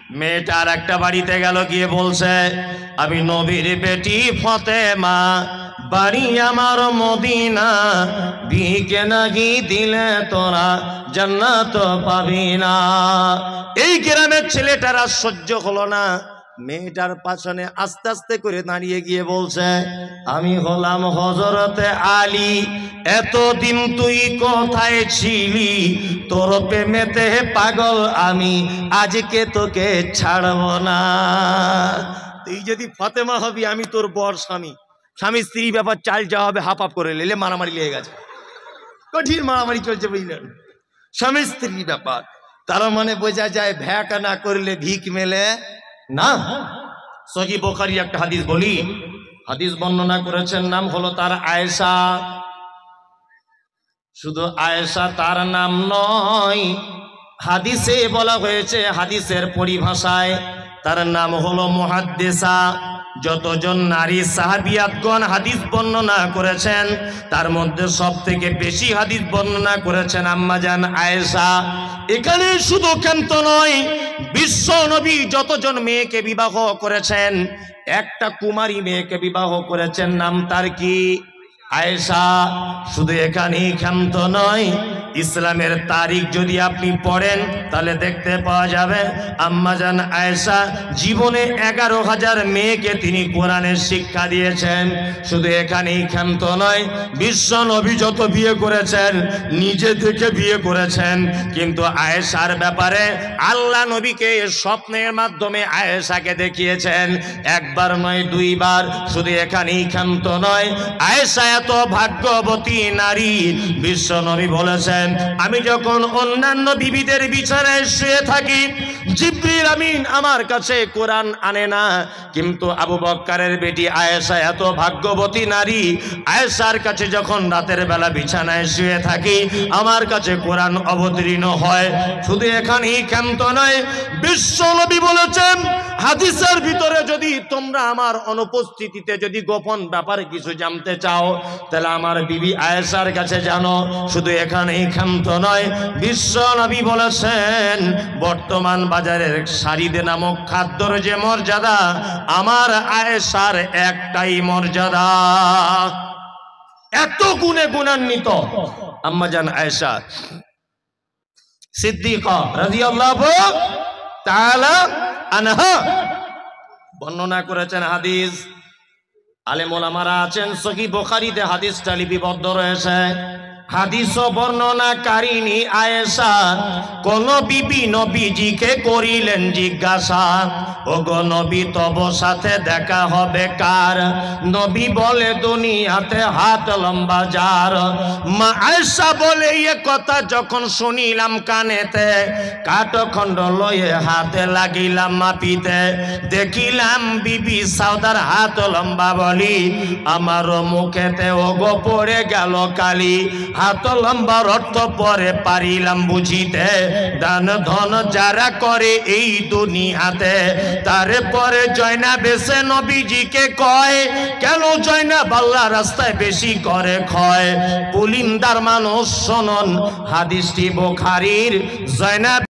মেয়েটার একটা বাড়িতে গেল, গিয়ে বলছে আমি নবীর বেটি ফাতেমা, বাড়ি আমার মদিনা, ভিকে নাকি দিলে তোরা জান্নাত পাবি না। এই গ্রামের ছেলেটারা সহ্য হলো না, মেয়েটার পাশনে আস্তে আস্তে করে দাঁড়িয়ে গিয়ে বলছে আমি হলাম হযরতে আলী, এতদিন তুই কোথায় ছিলি, তোর প্রেমেতে পাগল আমি, আজকে তোকে ছাড়ব না। তুই যদি ফাতেমা হবি, আমি তোর বর স্বামী, স্বামী স্ত্রী ব্যাপার চাল যাওয়া হবে, হাফ হাফ করে নিলে মারামারি লেগে গেছে, কঠিন মারামারি চলছে বুঝলেন, স্বামী স্ত্রী ব্যাপার। তার মানে বোঝা যায় ভ্যাক না করলে ভিক মেলে না। সহিহ বুখারী একটা হাদিস বলি, হাদিস বর্ণনা করেছেন, নাম হলো তার আয়েশা। শুধু আয়েশা তার নাম নয়, হাদিসে বলা হয়েছে, হাদিসের পরিভাষায় তার নাম হলো মুহাদ্দিসা। যতজন নারী সাহাবিয়াতগণ হাদিস বর্ণনা করেছেন, তার মধ্যে সবথেকে বেশি হাদিস বর্ণনা করেছেন আম্মাজান আয়েশা। এখানে শুধু ক্ষান্ত নয়, বিশ্ব নবী যতজন মেয়েকে বিবাহ করেছেন, একটা কুমারী মেয়েকে বিবাহ করেছেন, নাম তার কি? আয়েশা। শুধু এখানেই ক্ষান্ত নয়, ইসলামের তারিখ যদি আপনি পড়েন তাহলে দেখতে পাওয়া যাবে আম্মাজান আয়েশা জীবনে 11,000 মেয়েকে তিনি কোরআনের শিক্ষা দিয়েছেন। শুধু এখানেই ক্ষান্ত নয়, বিশ্ব নবী যত বিয়ে করেছেন নিজে থেকে বিয়ে করেছেন, কিন্তু আয়েশার ব্যাপারে আল্লাহ নবীকে স্বপ্নের মাধ্যমে আয়েশাকে দেখিয়েছেন, একবার নয় দুইবার। শুধু এখানেই ক্ষান্ত নয়, আয়েশা এত ভাগ্যবতী নারী, বিশ্ব নবী বলেছেন আমি যখন অন্যান্য বিবিদের বিছানায় শুয়ে থাকি, জিবরিল আমিন আমার কাছে কোরআন আনে না, কিন্তু আবু বকরের বেটি আয়েশা এত ভাগ্যবতী নারী, আয়েশার কাছে যখন রাতের বেলা বিছানায় শুয়ে থাকি আমার কাছে কোরআন অবতীর্ণ হয়। শুধু এখানেই ক্ষান্ত নয়, বিশ্ব নবী বলেছেন হাদিসের ভিতরে যদি তোমরা আমার অনুপস্থিতিতে যদি গোপন ব্যাপারে কিছু জানতে চাও তাহলে আমার বিবি আয়েশার কাছে জানো। শুধু এখানেই ক্ষান্ত নয়, বিশ্ব নবী বলেছেন বর্তমান বাজারের শাড়িদে নামক খাদ্যর যে মর্যাদা, আমার আয়েশার একটাই মর্যাদা, এত গুণে গুণান্বিত আম্মাজান আয়েশা সিদ্দিকা রাদিয়াল্লাহু তাআলা আনহা বর্ণনা করেছেন। হাদিস আলেম ওলামারা আছেন, সহিহ বুখারীতে হাদিসটা লিপিবদ্ধ রয়েছে। হাদিস বর্ণনাকারিণী আয়েশা কোন বিবি নবীজিকে করিলেন জিজ্ঞাসা, ওগো নবী তব সাথে দেখা হবে কার? নবী বলে দুনিয়াতে হাত লম্বা যার। মা আয়েশা বলে এ কথা যখন শুনিলাম কানেতে, কাঠখণ্ড লয়ে হাতে লাগিলাম মাপিতে, দেখিলাম বিবি সাউদার হাত লম্বা বলি, আমার মুখেতে ওগো পড়ে গেল কালি। হাত লম্বার অর্থ পরে পারিলাম বুঝিতে, দান ধন যারা করে এই দুনিয়াতে, তারপরে জয়নাব এসে নবীজিকে কয়, কেন জয়নাব আল্লাহ রাস্তায় বেশি করে ক্ষয়? পুলিন্দার মানুষ শোনন হাদিসটি বুখারীর। জয়নাব